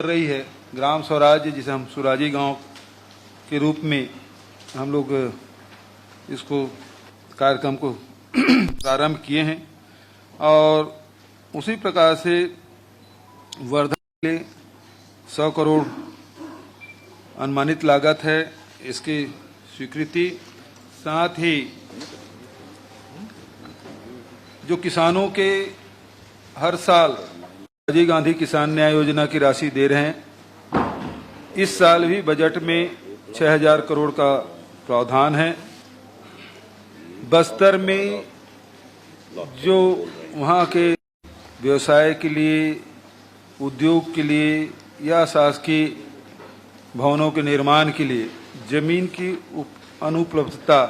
कर रही है ग्राम स्वराज्य, जिसे हम सुराजी गांव के रूप में हम लोग इसको कार्यक्रम को प्रारंभ किए हैं। और उसी प्रकार से वर्धा के लिए 100 करोड़ अनुमानित लागत है, इसकी स्वीकृति। साथ ही जो किसानों के हर साल राजीव गांधी किसान न्याय योजना की राशि दे रहे हैं, इस साल भी बजट में 6000 करोड़ का प्रावधान है। बस्तर में जो वहाँ के व्यवसाय के लिए, उद्योग के लिए या शासकीय भवनों के निर्माण के लिए जमीन की अनुपलब्धता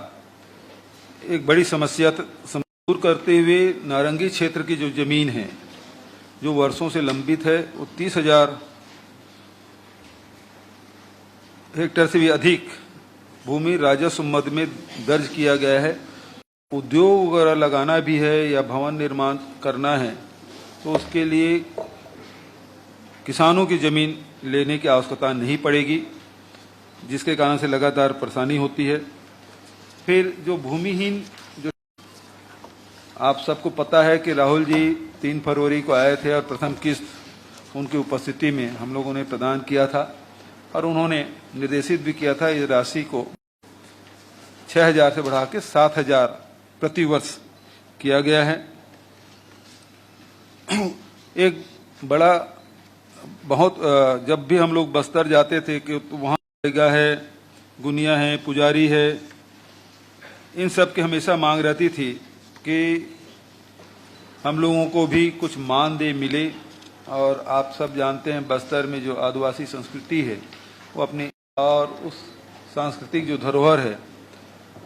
एक बड़ी समस्या दूर करते हुए नारंगी क्षेत्र की जो जमीन है, जो वर्षों से लंबित है, वो 30,000 हेक्टेयर से भी अधिक भूमि राजस्व मद में दर्ज किया गया है। उद्योग वगैरह लगाना भी है या भवन निर्माण करना है तो उसके लिए किसानों की जमीन लेने की आवश्यकता नहीं पड़ेगी, जिसके कारण से लगातार परेशानी होती है। फिर जो भूमिहीन, जो आप सबको पता है कि राहुल जी 3 फरवरी को आए थे और प्रथम किस्त उनकी उपस्थिति में हम लोगों ने प्रदान किया था और उन्होंने निर्देशित भी किया था इस राशि को 6000 से बढ़ा के 7000 प्रति वर्ष किया गया है। एक बड़ा बहुत जब भी हम लोग बस्तर जाते थे कि तो वहाँ जगह है, गुनिया है, पुजारी है, इन सब की हमेशा मांग रहती थी कि हम लोगों को भी कुछ मानदेय मिले। और आप सब जानते हैं बस्तर में जो आदिवासी संस्कृति है वो अपने और उस सांस्कृतिक जो धरोहर है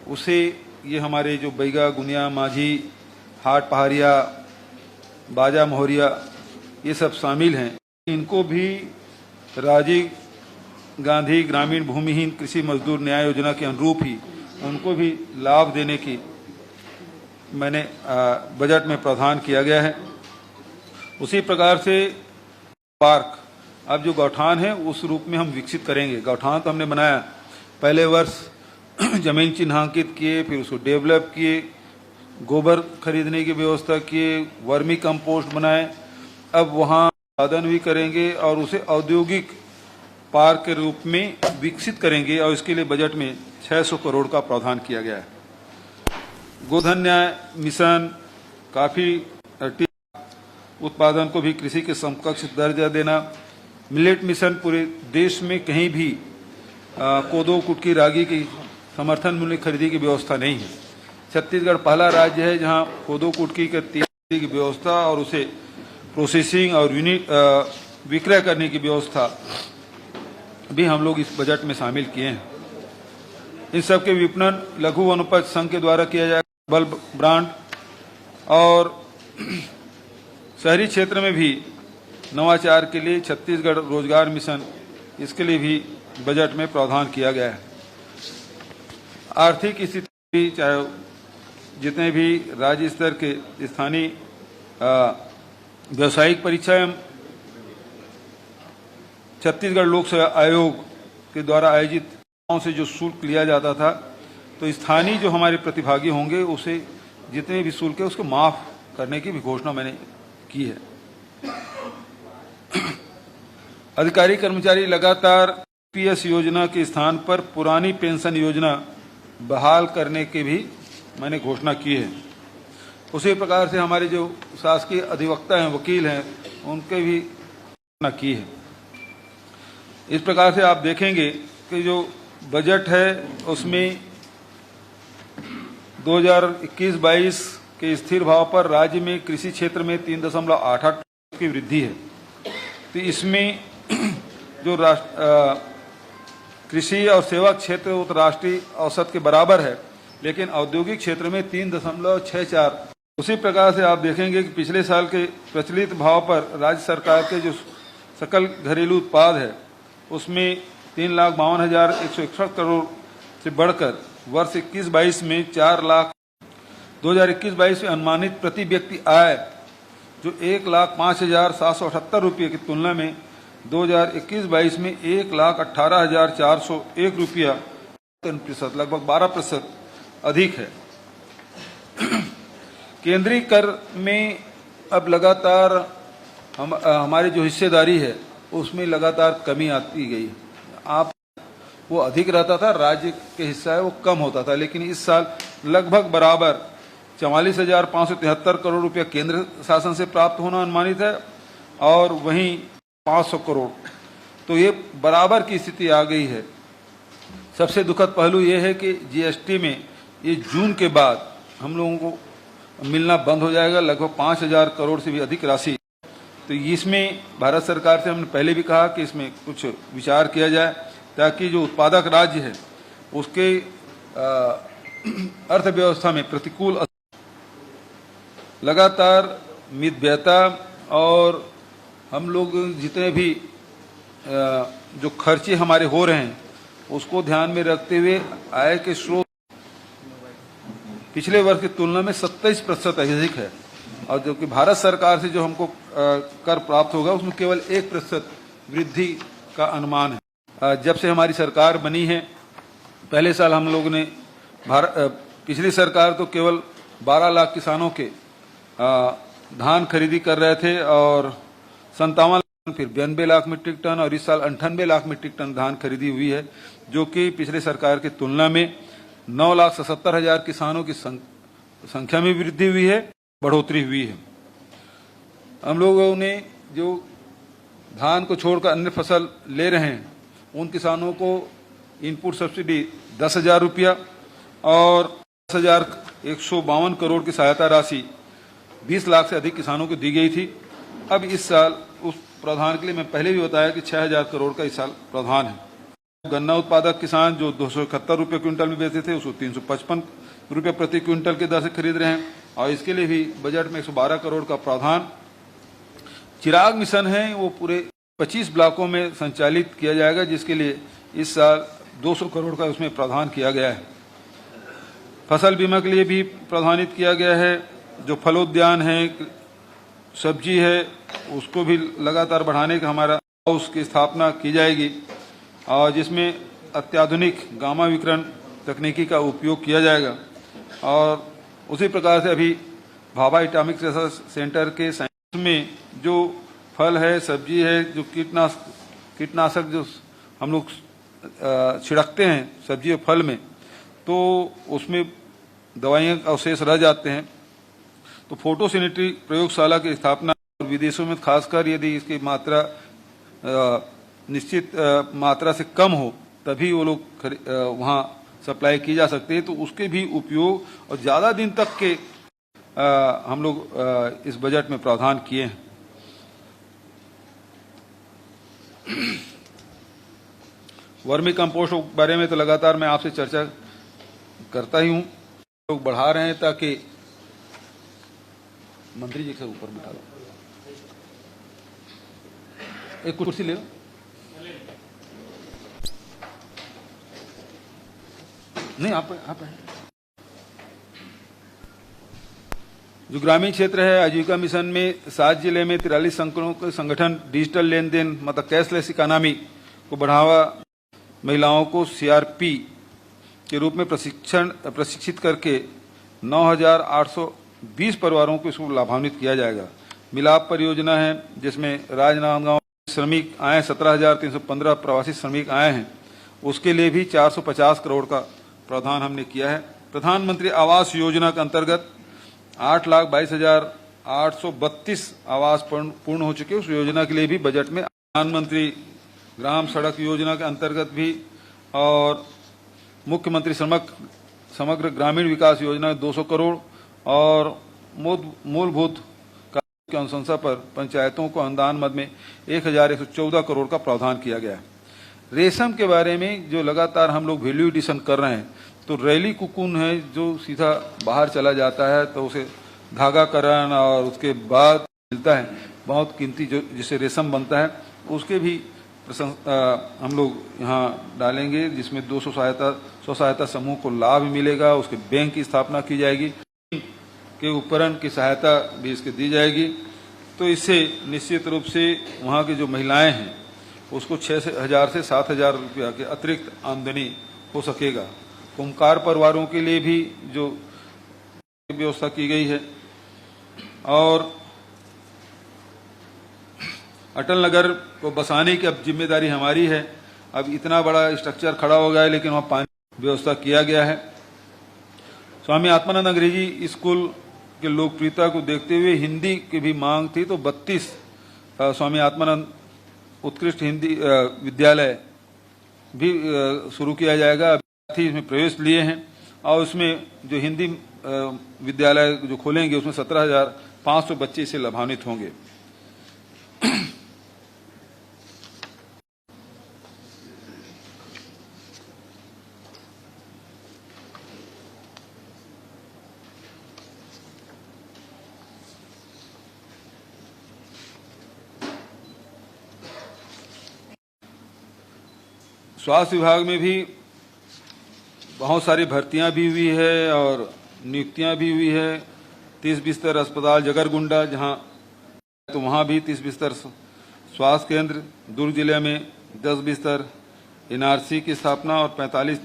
उसे ये हमारे जो बैगा, गुनिया, माझी, हाट पहाड़िया, बाजा मोहरिया ये सब शामिल हैं। इनको भी राजीव गांधी ग्रामीण भूमिहीन कृषि मजदूर न्याय योजना के अनुरूप ही उनको भी लाभ देने की मैंने बजट में प्रावधान किया गया है। उसी प्रकार से पार्क अब जो गौठान है उस रूप में हम विकसित करेंगे। गौठान तो हमने बनाया, पहले वर्ष जमीन चिन्हांकित किए, फिर उसको डेवलप किए, गोबर खरीदने की व्यवस्था किए, वर्मी कंपोस्ट बनाए। अब वहाँ उत्पादन भी करेंगे और उसे औद्योगिक पार्क के रूप में विकसित करेंगे और इसके लिए बजट में 600 करोड़ का प्रावधान किया गया है। गोधन न्याय मिशन, काफी उत्पादन को भी कृषि के समकक्ष दर्जा देना, मिलेट मिशन, पूरे देश में कहीं भी कोदो, कुटकी, रागी की समर्थन मूल्य खरीदी की व्यवस्था नहीं है। छत्तीसगढ़ पहला राज्य है जहां कोदो, कुटकी के खरीदी की व्यवस्था और उसे प्रोसेसिंग और यूनिट विक्रय करने की व्यवस्था भी हम लोग इस बजट में शामिल किए हैं। इन सब के विपणन लघु वनोपज संघ के द्वारा किया जाएगा। बल्ब ब्रांड और शहरी क्षेत्र में भी नवाचार के लिए छत्तीसगढ़ रोजगार मिशन, इसके लिए भी बजट में प्रावधान किया गया है। आर्थिक स्थिति चाहे जितने भी राज्य स्तर के स्थानीय व्यावसायिक परीक्षाएं छत्तीसगढ़ लोक सेवा आयोग के द्वारा आयोजित से जो शुल्क लिया जाता था, तो स्थानीय जो हमारे प्रतिभागी होंगे उसे जितने भी शुल्क है उसको माफ करने की भी घोषणा मैंने की है। अधिकारी कर्मचारी लगातार पीएस योजना के स्थान पर पुरानी पेंशन योजना बहाल करने की भी मैंने घोषणा की है। उसी प्रकार से हमारे जो शासकीय अधिवक्ता हैं, वकील हैं, उनके भी घोषणा की है। इस प्रकार से आप देखेंगे कि जो बजट है उसमें 2021-22 के स्थिर भाव पर राज्य में कृषि क्षेत्र में 3.88% की वृद्धि है। तो इसमें जो कृषि और सेवा क्षेत्र वो तो राष्ट्रीय औसत के बराबर है, लेकिन औद्योगिक क्षेत्र में 3.64। उसी प्रकार से आप देखेंगे कि पिछले साल के प्रचलित भाव पर राज्य सरकार के जो सकल घरेलू उत्पाद है उसमें 3,52,161 करोड़ से बढ़कर वर्ष 21-22 में 2021-22 में अनुमानित प्रति व्यक्ति आय जो 1,05,778 रुपये की तुलना में 2021-22 में 1,18,401 रुपया, 3%, लगभग 12% अधिक है। केंद्रीय कर में अब लगातार हमारी जो हिस्सेदारी है उसमें लगातार कमी आती गई। वो अधिक रहता था, राज्य के हिस्सा है वो कम होता था, लेकिन इस साल लगभग बराबर 44,573 करोड़ रुपया केंद्र शासन से प्राप्त होना अनुमानित है और वहीं 500 करोड़, तो ये बराबर की स्थिति आ गई है। सबसे दुखद पहलू ये है कि जीएसटी में ये जून के बाद हम लोगों को मिलना बंद हो जाएगा, लगभग 5,000 करोड़ से भी अधिक राशि। तो इसमें भारत सरकार से हमने पहले भी कहा कि इसमें कुछ विचार किया जाए ताकि जो उत्पादक राज्य है उसके अर्थव्यवस्था में प्रतिकूल लगातार मितव्ययता और हम लोग जितने भी जो खर्चे हमारे हो रहे हैं उसको ध्यान में रखते हुए आय के स्रोत पिछले वर्ष की तुलना में 27% अधिक है और जो कि भारत सरकार से जो हमको कर प्राप्त होगा उसमें केवल 1% वृद्धि का अनुमान है। जब से हमारी सरकार बनी है, पहले साल हम लोगों ने पिछली सरकार तो केवल 12 लाख किसानों के धान खरीदी कर रहे थे और 57 लाख, फिर 92 लाख मीट्रिक टन और इस साल 98 लाख मीट्रिक टन धान खरीदी हुई है, जो कि पिछले सरकार की तुलना में 9,77,000 किसानों की संख्या में वृद्धि हुई है, बढ़ोतरी हुई है। हम लोगों ने जो धान को छोड़कर अन्य फसल ले रहे हैं उन किसानों को इनपुट सब्सिडी 10,000 रुपया और 10,152 करोड़ की सहायता राशि 20 लाख से अधिक किसानों को दी गई थी। अब इस साल उस प्रावधान के लिए मैं पहले भी बताया कि 6,000 करोड़ का इस साल प्रावधान है। गन्ना उत्पादक किसान जो 271 रुपये क्विंटल में बेचते थे उसको 355 रुपये प्रति क्विंटल की दर से खरीद रहे हैं और इसके लिए भी बजट में 112 करोड़ का प्रावधान। चिराग मिशन है वो पूरे 25 ब्लॉकों में संचालित किया जाएगा, जिसके लिए इस साल 200 करोड़ का उसमें प्रावधान किया गया है। फसल बीमा के लिए भी प्रावधानित किया गया है। जो फलोद्यान है, सब्जी है, उसको भी लगातार बढ़ाने का हमारा हाउस की स्थापना की जाएगी और जिसमें अत्याधुनिक गामा विकरण तकनीकी का उपयोग किया जाएगा। और उसी प्रकार से अभी भाभा एटॉमिक रिसर्च सेंटर के साइंस में जो फल है, सब्जी है, जो कीटनाशक जो हम लोग छिड़कते हैं सब्जी और फल में, तो उसमें दवाइयाँ अवशेष रह जाते हैं। तो फोटोसैनिटरी प्रयोगशाला की स्थापना और विदेशों में खासकर यदि इसकी मात्रा निश्चित मात्रा से कम हो तभी वो लोग वहाँ सप्लाई की जा सकती है, तो उसके भी उपयोग और ज़्यादा दिन तक के हम लोग इस बजट में प्रावधान किए हैं। वर्मी कंपोस्ट के बारे में तो लगातार मैं आपसे चर्चा करता ही हूँ। लोग बढ़ा रहे हैं ताकि मंत्री जी से ऊपर बिठा लो, एक कुर्सी ले लो। नहीं आप जो ग्रामीण क्षेत्र है, आजीविका मिशन में 7 जिले में 43 संगठन डिजिटल लेन देन मतलब कैशलेस इकोनॉमी को बढ़ावा महिलाओं को सीआरपी के रूप में प्रशिक्षित करके 9,820 परिवारों को इसको लाभान्वित किया जाएगा। मिलाप परियोजना है जिसमें राजनांदगांव श्रमिक आए 17,315 प्रवासी श्रमिक आए हैं, उसके लिए भी 450 करोड़ का प्रावधान हमने किया है। प्रधानमंत्री आवास योजना के अंतर्गत 8,22,832 आवास पूर्ण हो चुके। उस योजना के लिए भी बजट में प्रधानमंत्री ग्राम सड़क योजना के अंतर्गत भी और मुख्यमंत्री समग्र ग्रामीण विकास योजना में 200 करोड़ और मूलभूत कार्यों की अनुशंसा पर पंचायतों को अनुदान मद में 1,114 करोड़ का प्रावधान किया गया है। रेशम के बारे में जो लगातार हम लोग वैल्यू एडिशन कर रहे हैं, तो रैली कुकुन है जो सीधा बाहर चला जाता है तो उसे धागाकरण और उसके बाद मिलता है बहुत कीमती जो जिसे रेशम बनता है, उसके भी हम लोग यहाँ डालेंगे, जिसमें 200 सहायता समूह को लाभ मिलेगा। उसके बैंक की स्थापना की जाएगी, के उपकरण की सहायता भी इसके दी जाएगी। तो इससे निश्चित रूप से वहाँ की जो महिलाएं हैं उसको 6,000 से 7,000 रुपया के अतिरिक्त आमदनी हो सकेगा। कुम्हार परिवारों के लिए भी जो व्यवस्था की गई है। और अटल नगर को बसाने की अब जिम्मेदारी हमारी है। अब इतना बड़ा स्ट्रक्चर खड़ा हो गया है, लेकिन वहाँ पानी व्यवस्था किया गया है। स्वामी आत्मानंद अंग्रेजी स्कूल के लोकप्रियता को देखते हुए हिंदी की भी मांग थी, तो 32 स्वामी आत्मानंद उत्कृष्ट हिंदी विद्यालय भी शुरू किया जाएगा। विद्यार्थी इसमें प्रवेश लिए हैं और उसमें जो हिंदी विद्यालय जो खोलेंगे उसमें 17,500 बच्चे इससे लाभान्वित होंगे। स्वास्थ्य विभाग में भी बहुत सारी भर्तियां भी हुई है और नियुक्तियां भी हुई है। 30 बिस्तर अस्पताल जगरगुंडा जहां तो वहां भी 30 बिस्तर स्वास्थ्य केंद्र, दुर्ग जिले में 10 बिस्तर एनआरसी की स्थापना और 45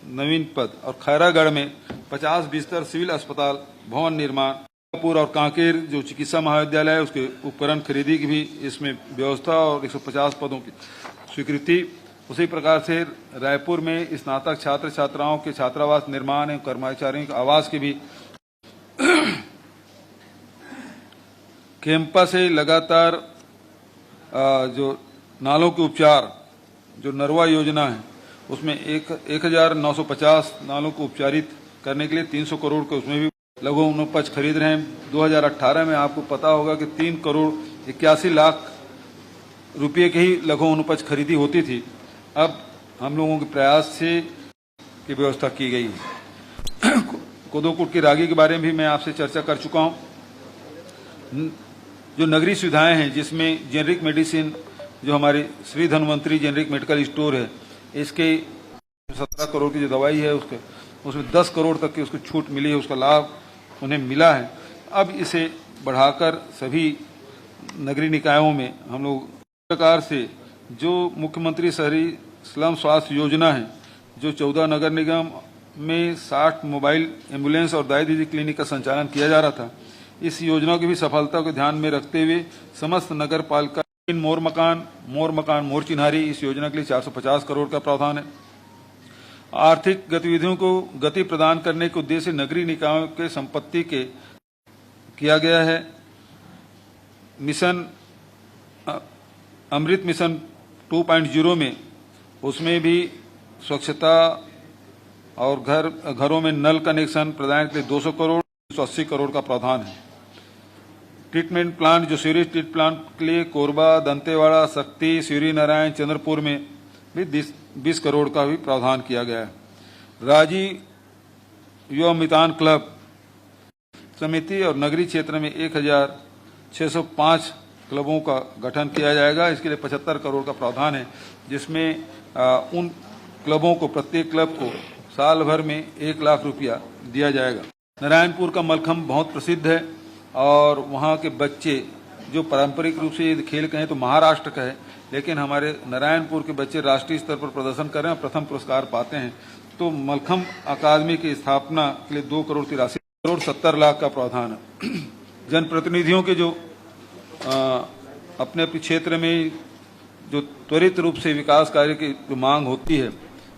नवीन पद, और खैरागढ़ में 50 बिस्तर सिविल अस्पताल भवन निर्माण। पूर और कांकेर जो चिकित्सा महाविद्यालय है उसके उपकरण खरीदी की भी इसमें व्यवस्था और 150 पदों की स्वीकृति। उसी प्रकार से रायपुर में स्नातक छात्र छात्राओं के छात्रावास निर्माण एवं कर्मचारियों के आवास की भी कैंपस से लगातार जो नालों के उपचार जो नरवा योजना है उसमें 1,950 नालों को उपचारित करने के लिए 300 करोड़ के उसमें भी लघु वनोपज खरीद रहे हैं। 2018 में आपको पता होगा कि 3 करोड़ 81 लाख रुपये की ही लघु वनोपज खरीदी होती थी। अब हम लोगों के प्रयास से की व्यवस्था की गई है। कोदोकुट की रागी के बारे में भी मैं आपसे चर्चा कर चुका हूं। जो नगरीय सुविधाएं हैं जिसमें जेनरिक मेडिसिन जो हमारी Shri Dhanvantari generic medical store है, इसके 17 करोड़ की जो दवाई है उसमें 10 करोड़ तक की उसको छूट मिली है, उसका लाभ उन्हें मिला है। अब इसे बढ़ाकर सभी नगरीय निकायों में हम लोग प्रकार से जो मुख्यमंत्री शहरी स्लम स्वास्थ्य योजना है, जो 14 नगर निगम में 60 मोबाइल एम्बुलेंस और दाई दीदी क्लिनिक का संचालन किया जा रहा था, इस योजना की भी सफलता को ध्यान में रखते हुए समस्त नगर पालिका मोर मकान मोर चिन्हारी इस योजना के लिए 450 करोड़ का प्रावधान है। आर्थिक गतिविधियों को गति प्रदान करने के उद्देश्य से नगरीय निकायों के संपत्ति के किया गया है। मिशन अमृत मिशन 2.0 में उसमें भी स्वच्छता और घरों में नल कनेक्शन प्रदान के लिए 200 करोड़ 180 करोड़ का प्रावधान है। ट्रीटमेंट प्लांट जो सीवरेज ट्रीट प्लांट के लिए कोरबा, दंतेवाड़ा, शक्ति, सूर्य नारायण, चंद्रपुर में भी 20 करोड़ का भी प्रावधान किया गया है। राजीव युवा मितान क्लब समिति और नगरीय क्षेत्र में 1,605 क्लबों का गठन किया जाएगा। इसके लिए 75 करोड़ का प्रावधान है, जिसमें उन क्लबों को प्रत्येक क्लब को साल भर में 1 लाख रुपया दिया जाएगा। नारायणपुर का मलखम्ब बहुत प्रसिद्ध है और वहाँ के बच्चे जो पारंपरिक रूप से यदि खेल कहें तो महाराष्ट्र का है, लेकिन हमारे नारायणपुर के बच्चे राष्ट्रीय स्तर पर प्रदर्शन कर रहे हैं, प्रथम पुरस्कार पाते हैं। तो मलखम्ब अकादमी की स्थापना के लिए 2 करोड़ की राशि, 1 करोड़ 70 लाख का प्रावधान है। जनप्रतिनिधियों के जो अपने अपने क्षेत्र में जो त्वरित रूप से विकास कार्य की जो मांग होती है,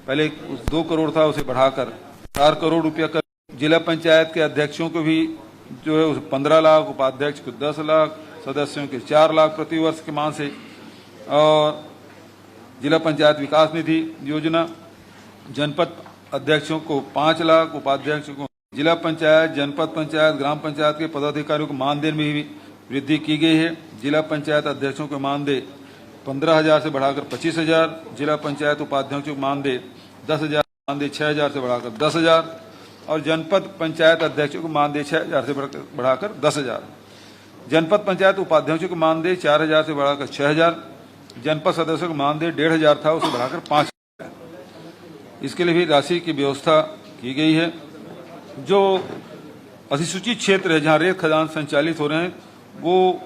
पहले 2 करोड़ था उसे बढ़ाकर 4 करोड़ रुपया कर। जिला पंचायत के अध्यक्षों को भी जो है 15 लाख, उपाध्यक्ष को 10 लाख, सदस्यों के 4 लाख प्रति वर्ष के मान से। और जिला पंचायत विकास निधि योजना जनपद अध्यक्षों को 5 लाख, उपाध्यक्षों को। जिला पंचायत, जनपद पंचायत, ग्राम पंचायत के पदाधिकारियों को मानदेय में भी वृद्धि की गई है। जिला पंचायत अध्यक्षों को मानदेय 15,000 से बढ़ाकर 25,000, जिला पंचायत उपाध्यक्षों को मानदेय 10,000, मानदेय 6,000 से बढ़ाकर 10,000 और जनपद पंचायत अध्यक्षों को मानदेय 6,000 से बढ़ाकर 10,000। जनपद पंचायत उपाध्यक्षों को मानदेय 4,000 से बढ़ाकर 6,000। जनपद सदस्यों को मानदेय 1,500 था उसे बढ़ाकर 5,000। इसके लिए भी राशि की व्यवस्था की गई है। जो अधिसूचित क्षेत्र है जहां रेत खदान संचालित हो रहे हैं, वो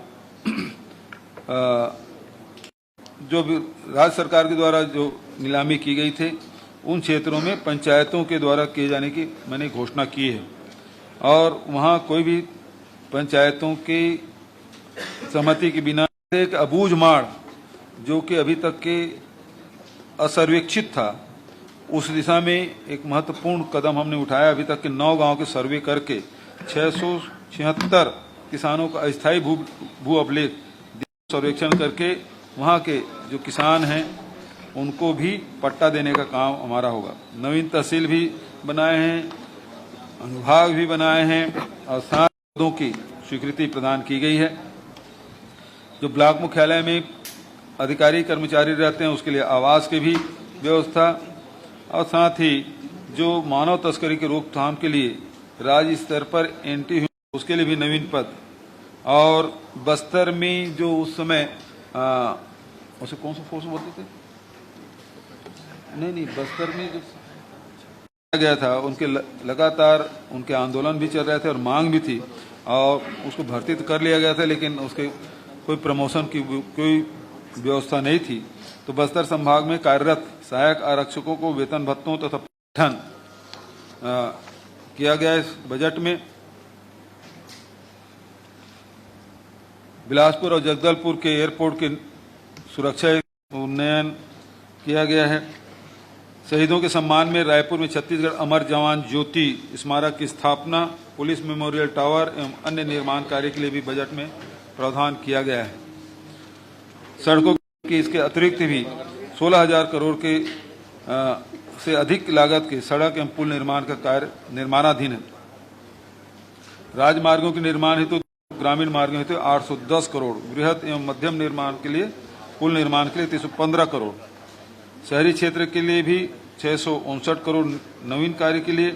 जो राज्य सरकार के द्वारा जो नीलामी की गई थी उन क्षेत्रों में पंचायतों के द्वारा किए जाने की मैंने घोषणा की है और वहाँ कोई भी पंचायतों की सहमति के बिना एक अबूझ माड़ जो कि अभी तक के असर्वेक्षित था उस दिशा में एक महत्वपूर्ण कदम हमने उठाया। अभी तक के 9 गांव के सर्वे करके 676 किसानों का अस्थायी भू अभिलेख सर्वेक्षण करके वहां के जो किसान हैं उनको भी पट्टा देने का काम हमारा होगा। नवीन तहसील भी बनाए हैं, अनुभाग भी बनाए हैं और 7 पदों की स्वीकृति प्रदान की गई है। जो ब्लॉक मुख्यालय में अधिकारी कर्मचारी रहते हैं उसके लिए आवास की भी व्यवस्था और साथ ही जो मानव तस्करी के रोकथाम के लिए राज्य स्तर पर एंटी उसके लिए भी नवीन पद और बस्तर में जो उस समय उसे कौन सा फोर्स बोलते थे नहीं बस्तर में जो गया था उनके लगातार उनके आंदोलन भी चल रहे थे और मांग भी थी और उसको भर्ती तो कर लिया गया था लेकिन उसके कोई प्रमोशन की कोई व्यवस्था नहीं थी। तो बस्तर संभाग में कार्यरत सहायक आरक्षकों को वेतन भत्तों तथा पैठन किया गया इस बजट में। बिलासपुर और जगदलपुर के एयरपोर्ट की सुरक्षा उन्नयन किया गया है। शहीदों के सम्मान में रायपुर में छत्तीसगढ़ अमर जवान ज्योति स्मारक की स्थापना, पुलिस मेमोरियल टावर एवं अन्य निर्माण कार्य के लिए भी बजट में प्रावधान किया गया है। सड़कों की इसके अतिरिक्त भी 16,000 करोड़ के से अधिक लागत के सड़क एवं पुल निर्माण का कार्य निर्माणाधीन है। राजमार्गों के निर्माण हेतु ग्रामीण मार्गों हेतु 810 करोड़, बृहद एवं मध्यम निर्माण के लिए पुल निर्माण के लिए 315 करोड़, शहरी क्षेत्र के लिए भी 659 करोड़, नवीन कार्य के लिए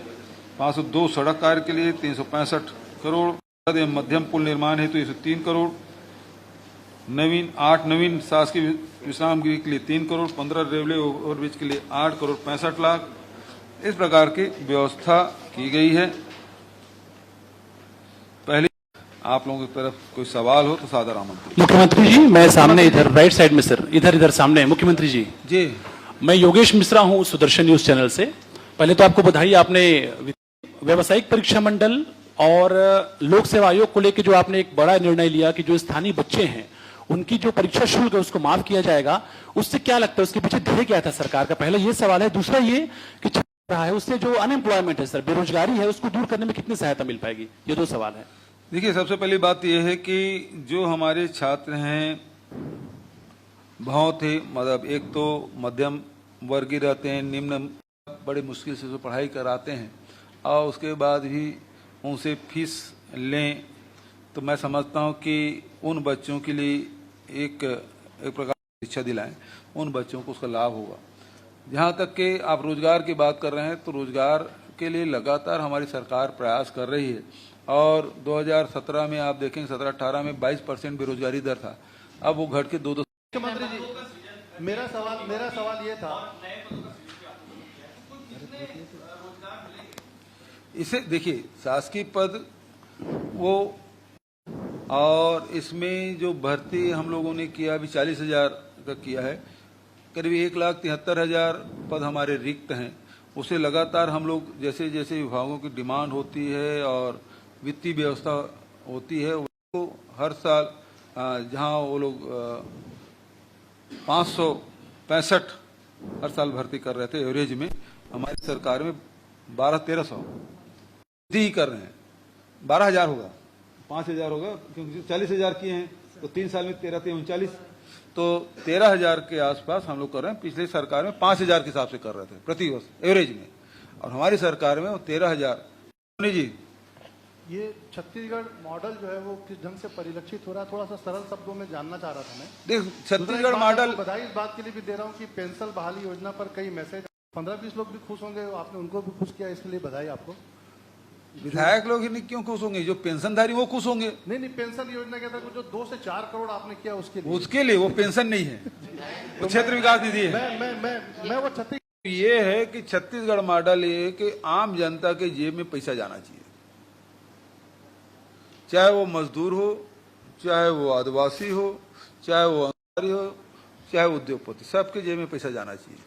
502, सड़क कार्य के लिए 365 करोड़, एवं मध्यम पुल निर्माण हेतु 103 करोड़, 8 नवीन शासकीय विश्राम गृह के लिए 3 करोड़, 15 रेलवे ओवरब्रिज के लिए 8 करोड़ 65 लाख। इस प्रकार की व्यवस्था की गई है। पहले आप लोगों की तरफ कोई सवाल हो तो सादर आमंत्रित। मुख्यमंत्री जी, मैं सामने इधर राइट साइड में सर, इधर सामने। मुख्यमंत्री जी जी, मैं योगेश मिश्रा हूं सुदर्शन न्यूज चैनल से। पहले तो आपको बधाई, आपने व्यावसायिक परीक्षा मंडल और लोक सेवा आयोग को लेकर जो आपने एक बड़ा निर्णय लिया कि जो स्थानीय बच्चे हैं उनकी जो परीक्षा शुल्क है उसको माफ किया जाएगा, उससे क्या लगता है, उसके पीछे ध्येय क्या था सरकार का? पहले ये सवाल है। दूसरा ये कि रहा है उससे जो अनएम्प्लॉयमेंट है सर, बेरोजगारी है, उसको दूर करने में कितनी सहायता मिल पाएगी? ये 2 सवाल है। देखिए, सबसे पहली बात यह है कि जो हमारे छात्र हैं बहुत ही मतलब एक तो मध्यम वर्गीय रहते हैं, निम्न बड़े मुश्किल से जो पढ़ाई कराते हैं और उसके बाद भी उनसे फीस लें, तो मैं समझता हूं कि उन बच्चों के लिए एक प्रकार की शिक्षा दिलाएं, उन बच्चों को उसका लाभ होगा। जहां तक कि आप रोजगार की बात कर रहे हैं तो रोजगार के लिए लगातार हमारी सरकार प्रयास कर रही है और 2017 में आप देखेंगे 17-18 में 22% बेरोजगारी दर था, अब वो घट के 2-2। मुख्यमंत्री जी, मेरा सवाल ये था, इसे देखिए शासकीय पद वो और इसमें जो भर्ती हम लोगों ने किया अभी 40,000 का किया है, करीब 1,73,000 पद हमारे रिक्त हैं। उसे लगातार हम लोग जैसे जैसे विभागों की डिमांड होती है और वित्तीय व्यवस्था होती है वो हर साल जहां वो लोग 565 हर साल भर्ती कर रहे थे एवरेज में, हमारी सरकार में 1200-1300 वृद्धि कर रहे हैं। 12,000 होगा, 5,000 होगा क्योंकि 40,000 किए हैं तो 3 साल में 13-39, तो 13,000 के आसपास हम लोग कर रहे हैं। पिछले सरकार में 5,000 के हिसाब से कर रहे थे प्रति वर्ष एवरेज में, और हमारी सरकार में वो 13,000। जी, ये छत्तीसगढ़ मॉडल जो है वो किस ढंग से परिलक्षित हो रहा है, थोड़ा सा सरल शब्दों में जानना चाह रहा था मैं। देख, छत्तीसगढ़ मॉडल, बधाई इस बात के लिए भी दे रहा हूँ कि पेंशन बहाली योजना पर कई मैसेज, 15-20 लोग भी खुश होंगे, आपने उनको भी खुश किया, इसके लिए बधाई आपको। विधायक लोग ही नहीं क्यों खुश होंगे, जो पेंशनधारी वो खुश होंगे। नहीं, पेंशन योजना के अंदर जो 2 से 4 करोड़ आपने किया उसके लिए वो पेंशन नहीं है, वो क्षेत्र विकास निधि है। मैं वो छत्तीसगढ़ ये है कि छत्तीसगढ़ मॉडल ये कि आम जनता के जेब में पैसा जाना चाहिए, चाहे वो मजदूर हो, चाहे वो आदिवासी हो, चाहे वो अंसारी हो, चाहे उद्योगपति, सबके जेब में पैसा जाना चाहिए,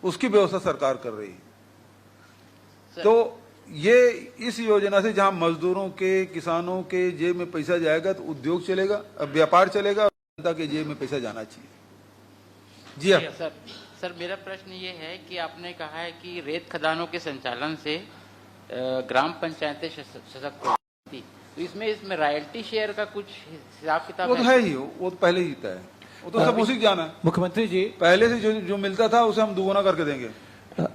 उसकी व्यवस्था सरकार कर रही है। तो ये इस योजना से जहां मजदूरों के, किसानों के जेब में पैसा जाएगा तो उद्योग चलेगा, व्यापार चलेगा, जनता के जेब में पैसा जाना चाहिए। जी हाँ सर, मेरा प्रश्न ये है कि आपने कहा है कि रेत खदानों के संचालन से ग्राम पंचायतें सशक्त होती, तो इसमें रॉयल्टी शेयर का कुछ हिसाब किताब वो तो है ही, वो तो पहले ही तय है, वो तो सब उसी को जाना है। मुख्यमंत्री जी, पहले से जो मिलता था उसे हम दोगुना करके देंगे।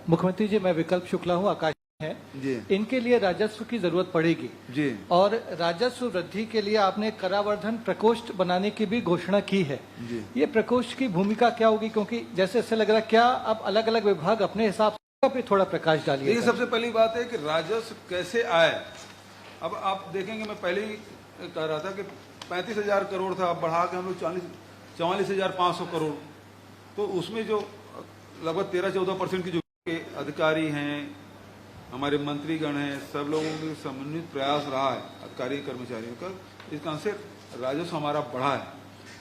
मुख्यमंत्री जी, मैं विकल्प शुक्ला हूँ, आकाश है जी। इनके लिए राजस्व की जरूरत पड़ेगी जी, और राजस्व वृद्धि के लिए आपने करावर्धन प्रकोष्ठ बनाने की भी घोषणा की है जी। ये प्रकोष्ठ की भूमिका क्या होगी, क्योंकि जैसे ऐसे लग रहा है क्या अब अलग अलग विभाग अपने हिसाब से पे थोड़ा प्रकाश डालिए। देखिए, सबसे पहली बात है कि राजस्व कैसे आए। अब आप देखेंगे, मैं पहले ही कह रहा था कि 35,000 करोड़ था, अब बढ़ा के हम लोग 44,500 करोड़, तो उसमें जो लगभग 13-14% की जो अधिकारी हैं, हमारे मंत्रीगण हैं, सब लोगों के समन्वित प्रयास रहा है, अधिकारी कर्मचारियों का, इस कारण से राजस्व हमारा बढ़ा है।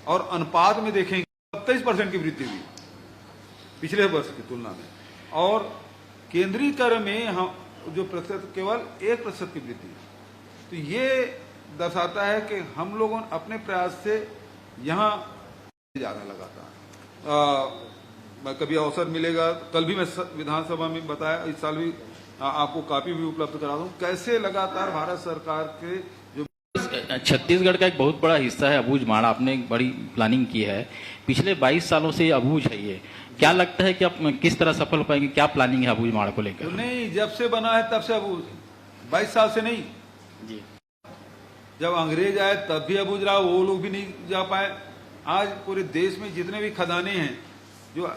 और अनुपात में देखेंगे 27% की वृद्धि हुई पिछले वर्ष की तुलना में, और केंद्रीय कर में हम जो प्रतिशत केवल 1% की वृद्धि है। तो ये दर्शाता है कि हम लोगों ने अपने प्रयास से यहाँ जा रहा लगातार। कभी अवसर मिलेगा, कल भी मैं विधानसभा में बताया, इस साल भी आपको कॉपी भी उपलब्ध करा दूं, कैसे लगातार भारत सरकार के जो छत्तीसगढ़ का एक बहुत बड़ा हिस्सा है अबूझ माड़, आपने एक बड़ी प्लानिंग की है, पिछले 22 सालों से अबूझ है ये, क्या लगता है कि आप किस तरह सफल हो पाएंगे, क्या प्लानिंग है अबूझ माड़ को लेकर? नहीं, जब से बना है तब से अबूझ, 22 साल से नहीं जी। जब अंग्रेज आए तब भी अबूझ रहा, वो लोग भी नहीं जा पाए। आज पूरे देश में जितने भी खदाने हैं, जो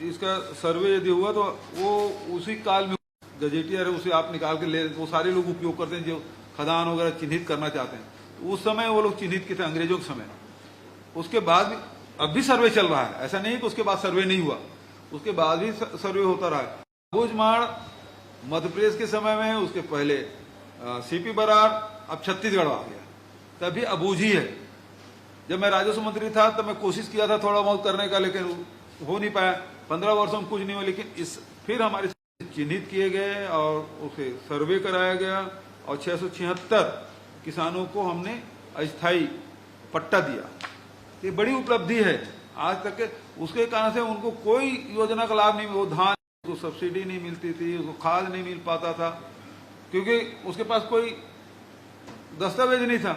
इसका सर्वे यदि हुआ तो वो उसी काल में गजेटियर है, उसे आप निकाल के ले, वो सारे लोग उपयोग करते हैं जो खदान वगैरह चिन्हित करना चाहते हैं। तो उस समय वो लोग चिन्हित किए थे, अंग्रेजों के समय। उसके बाद भी अब भी सर्वे चल रहा है, ऐसा नहीं कि उसके बाद सर्वे नहीं हुआ, उसके बाद भी सर्वे होता रहा है। अबूझ माड़ मध्य प्रदेश के समय में, उसके पहले सीपी बरार, अब छत्तीसगढ़ आ गया, तभी अबूझ ही है। जब मैं राजस्व मंत्री था तब मैं कोशिश किया था थोड़ा बहुत करने का, लेकिन हो नहीं पाया। 15 वर्षों में कुछ नहीं हुआ, लेकिन इस फिर हमारे चिन्हित किए गए और उसे सर्वे कराया गया और 676 किसानों को हमने अस्थायी पट्टा दिया। ये बड़ी उपलब्धि है आज तक के। उसके कारण से उनको कोई योजना का लाभ नहीं, वो धान को सब्सिडी नहीं मिलती थी, उसको खाद नहीं मिल पाता था, क्योंकि उसके पास कोई दस्तावेज नहीं था,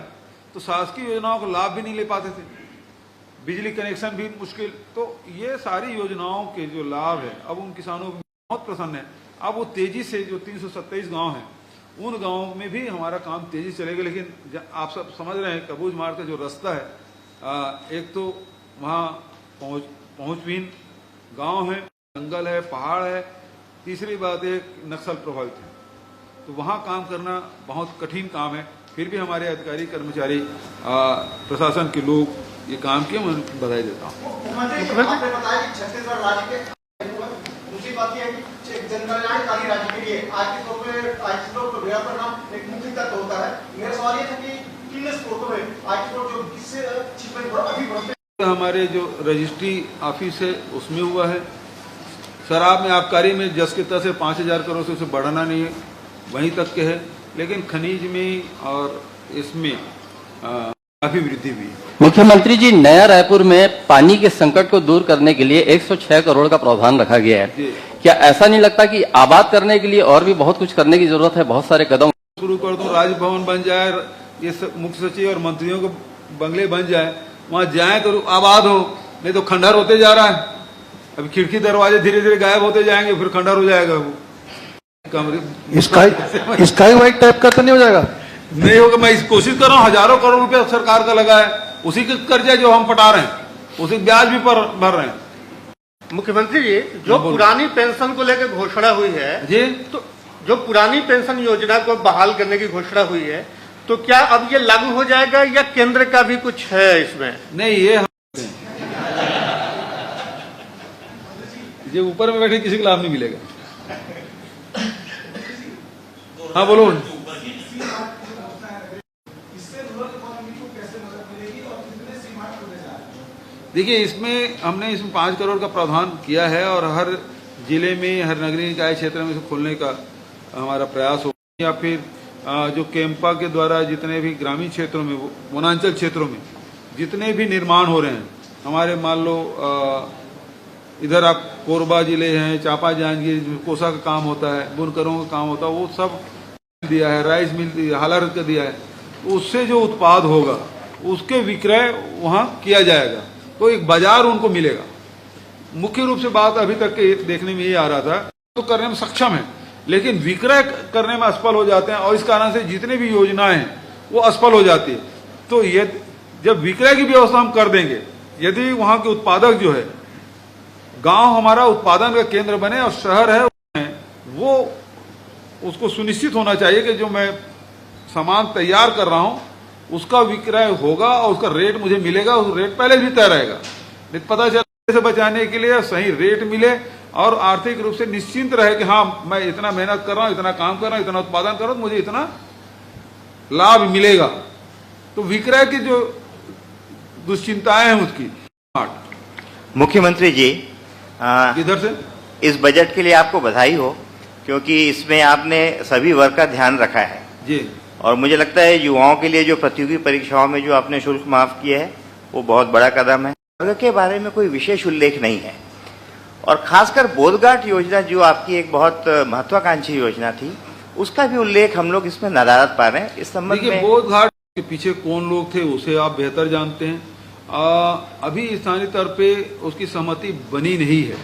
तो शासकीय योजनाओं का लाभ भी नहीं ले पाते थे, बिजली कनेक्शन भी मुश्किल। तो ये सारी योजनाओं के जो लाभ है अब उन किसानों को बहुत प्रसन्न है। अब वो तेजी से जो 327 गांव हैं, उन गांवों में भी हमारा काम तेजी से चलेगा। लेकिन आप सब समझ रहे हैं अबूझ माड़ का जो रास्ता है, एक तो वहाँ पहुँचविहीन गांव है, जंगल है, पहाड़ है, तीसरी बात एक नक्सल प्रभावित है, तो वहाँ काम करना बहुत कठिन काम है। फिर भी हमारे अधिकारी कर्मचारी, प्रशासन के लोग ये काम किए, मैं बधाई देता हूँ। आपने बताया कि छत्तीसगढ़ राज्य के, दूसरी बात यह है कि जनकल्याणकारी राज्य के लिए आज के तौर पर डेवलपर नाम एक मुख्य तत्व होता है। मेरा सवाल ये था कि किन स्रोतों में आज जो किससे अभी बढ़ते, हमारे जो रजिस्ट्री ऑफिस है उसमें हुआ है। शराब में, आबकारी में जस की तरह से 5,000 करोड़ से उसे बढ़ाना नहीं है, वहीं तक के है, लेकिन खनिज में और इसमें काफी वृद्धि हुई है। मुख्यमंत्री जी, नया रायपुर में पानी के संकट को दूर करने के लिए 106 करोड़ का प्रावधान रखा गया है। क्या ऐसा नहीं लगता कि आबाद करने के लिए और भी बहुत कुछ करने की जरूरत है, बहुत सारे कदम शुरू कर दूं, राजभवन बन जाए, ये मुख्य सचिव और मंत्रियों के बंगले बन जाए, वहां जाए तो आबाद हो, नहीं तो खंडहर होते जा रहा है। अभी खिड़की दरवाजे धीरे धीरे गायब होते जाएंगे, फिर खंडहर हो जाएगा वो कमरे। स्काई वाइट टाइप का तो नहीं हो जाएगा? नहीं होगा। मैं इस कोशिश कर रहा हूँ, हजारों करोड़ रुपया सरकार का लगा है, उसी के कर्जे जो हम पटा रहे हैं, उसी ब्याज भी भर रहे हैं। मुख्यमंत्री जी, जो पुरानी पेंशन को लेकर घोषणा हुई है जी, तो जो पुरानी पेंशन योजना को बहाल करने की घोषणा हुई है, तो क्या अब ये लागू हो जाएगा या केंद्र का भी कुछ है इसमें? नहीं, ये ऊपर में बैठे किसी को लाभ नहीं मिलेगा। हाँ बोलो। देखिए, इसमें हमने इसमें 5 करोड़ का प्रावधान किया है और हर जिले में, हर नगरीय निकाय क्षेत्र में इसे खोलने का हमारा प्रयास हो, या फिर जो कैंपा के द्वारा जितने भी ग्रामीण क्षेत्रों में, वनांचल क्षेत्रों में जितने भी निर्माण हो रहे हैं हमारे, मान लो इधर आप कोरबा जिले हैं, चांपा जांजगीर, कोसा का काम होता है, बुनकरों का काम होता है, वो सब दिया है, राइस मिल दिया, हालर का दिया है, उससे जो उत्पाद होगा उसके विक्रय वहाँ किया जाएगा, तो एक बाजार उनको मिलेगा। मुख्य रूप से बात अभी तक के देखने में ये आ रहा था, तो करने में सक्षम है लेकिन विक्रय करने में असफल हो जाते हैं और इस कारण से जितने भी योजनाएं हैं वो असफल हो जाती है। तो ये जब विक्रय की व्यवस्था हम कर देंगे, यदि वहाँ के उत्पादक जो है, गांव हमारा उत्पादन का केंद्र बने और शहर है वो, उसको सुनिश्चित होना चाहिए कि जो मैं सामान तैयार कर रहा हूं उसका विक्रय होगा और उसका रेट मुझे मिलेगा, उस रेट पहले भी तय रहेगा। नहीं पता चले से बचाने के लिए सही रेट मिले और आर्थिक रूप से निश्चिंत रहे कि हाँ मैं इतना मेहनत कर रहा हूं, इतना काम कर रहा हूं, इतना उत्पादन कर रहा हूं, मुझे इतना लाभ मिलेगा। तो विक्रय की जो दुश्चिंताएं हैं उसकी। मुख्यमंत्री जी, इधर से इस बजट के लिए आपको बधाई हो, क्योंकि इसमें आपने सभी वर्ग का ध्यान रखा है जी। और मुझे लगता है युवाओं के लिए जो प्रतियोगी परीक्षाओं में जो आपने शुल्क माफ किया है वो बहुत बड़ा कदम है। वर्ग के बारे में कोई विशेष उल्लेख नहीं है और खासकर बोधघाट योजना जो आपकी एक बहुत महत्वाकांक्षी योजना थी, उसका भी उल्लेख हम लोग इसमें नदारद पा रहे हैं। इस संबंध में बोधघाट के पीछे कौन लोग थे उसे आप बेहतर जानते हैं। अभी स्थानीय स्तर पे उसकी सहमति बनी नहीं है,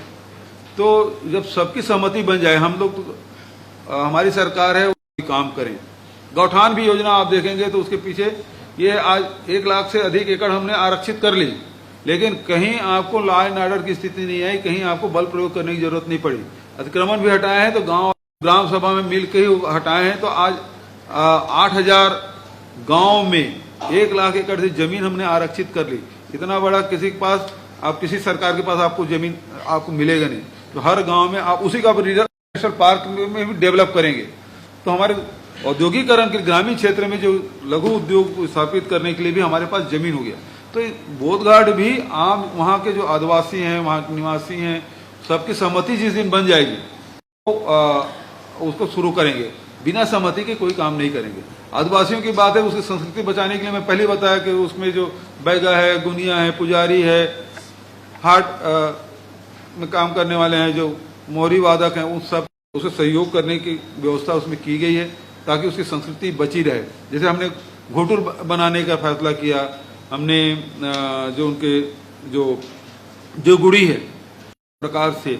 तो जब सबकी सहमति बन जाए, हम लोग तो हमारी सरकार है काम करें। गौठान भी योजना आप देखेंगे तो उसके पीछे ये आज 1 लाख से अधिक एकड़ हमने आरक्षित कर ली, लेकिन कहीं आपको लॉ एंड ऑर्डर की स्थिति नहीं आई, कहीं आपको बल प्रयोग करने की जरूरत नहीं पड़ी। अतिक्रमण भी हटाए हैं तो गांव ग्राम सभा में मिल के ही हटाए हैं। तो आज 8000 गांव में 1 लाख एकड़ से जमीन हमने आरक्षित कर ली। इतना बड़ा किसी के पास, आप किसी सरकार के पास आपको जमीन आपको मिलेगा नहीं। तो हर गांव में आप उसी का नेशनल पार्क में भी डेवलप करेंगे। तो हमारे औद्योगिकरण के ग्रामीण क्षेत्र में जो लघु उद्योग स्थापित करने के लिए भी हमारे पास जमीन हो गया। तो बोधघाट भी आम वहाँ के जो आदिवासी हैं, वहाँ के निवासी हैं, सबकी सहमति जिस दिन बन जाएगी तो उसको शुरू करेंगे। बिना सहमति के कोई काम नहीं करेंगे। आदिवासियों की बात है, उसकी संस्कृति बचाने के लिए मैं पहले बताया कि उसमें जो बैगा है, गुनिया है, पुजारी है, हाट में काम करने वाले हैं, जो मोहरी वादक हैं, उन सब उसे सहयोग करने की व्यवस्था उसमें की गई है ताकि उसकी संस्कृति बची रहे। जैसे हमने घोटुर बनाने का फैसला किया, हमने जो उनके जो देवगुड़ी है प्रकार से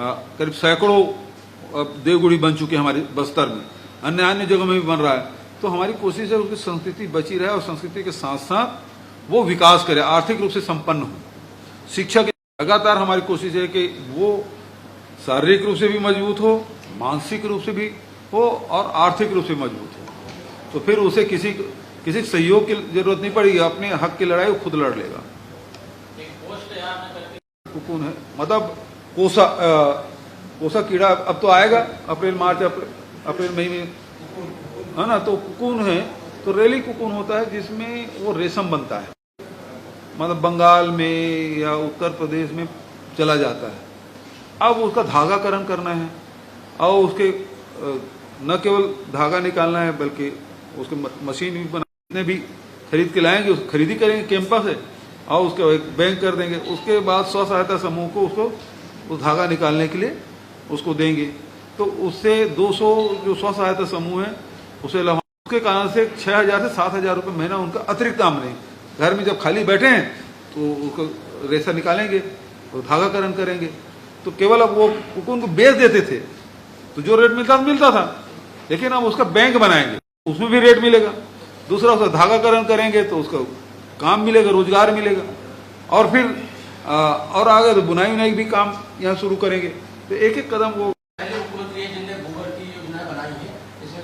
करीब सैकड़ों देवगुड़ी बन चुके हैं हमारे बस्तर में, अन्य जगहों में भी बन रहा है। तो हमारी कोशिश है उसकी संस्कृति बची रहे और संस्कृति के साथ साथ वो विकास करे, आर्थिक रूप से संपन्न हो। शिक्षा की लगातार हमारी कोशिश है कि वो शारीरिक रूप से भी मजबूत हो, मानसिक रूप से भी हो और आर्थिक रूप से मजबूत हो। तो फिर उसे किसी सहयोग की जरूरत नहीं पड़ेगी, अपने हक की लड़ाई वो खुद लड़ लेगा। कुकुन है, मतलब कोसा कीड़ा अब तो आएगा अप्रैल मई में, है ना। तो कुकुन है, तो रेली कुकुन होता है जिसमें वो रेशम बनता है, मतलब बंगाल में या उत्तर प्रदेश में चला जाता है। अब उसका धागाकरण करना है और उसके न केवल धागा निकालना है बल्कि उसके मशीन भी बनाने भी खरीद के लाएंगे, उसको खरीदी करेंगे कैंपा से और उसके एक बैंक कर देंगे। उसके बाद स्व सहायता समूह को उसको उस धागा निकालने के लिए उसको देंगे। तो उससे 200 जो स्व सहायता समूह है उसे लाभ, उसके कारण से 6000 से 7000 रुपये महीना उनका अतिरिक्त आमदनी। घर में जब खाली बैठे हैं तो उसको रेशा निकालेंगे और धागाकरण करेंगे। तो केवल अब वो कुकुन को बेच देते थे तो जो रेट मिलता था, लेकिन अब उसका बैंक बनाएंगे, उसमें भी रेट मिलेगा। दूसरा उसका धागाकरण करेंगे तो उसका काम मिलेगा, रोजगार मिलेगा। और फिर और आगे तो बुनाई भी काम यहाँ शुरू करेंगे। तो एक एक कदम वो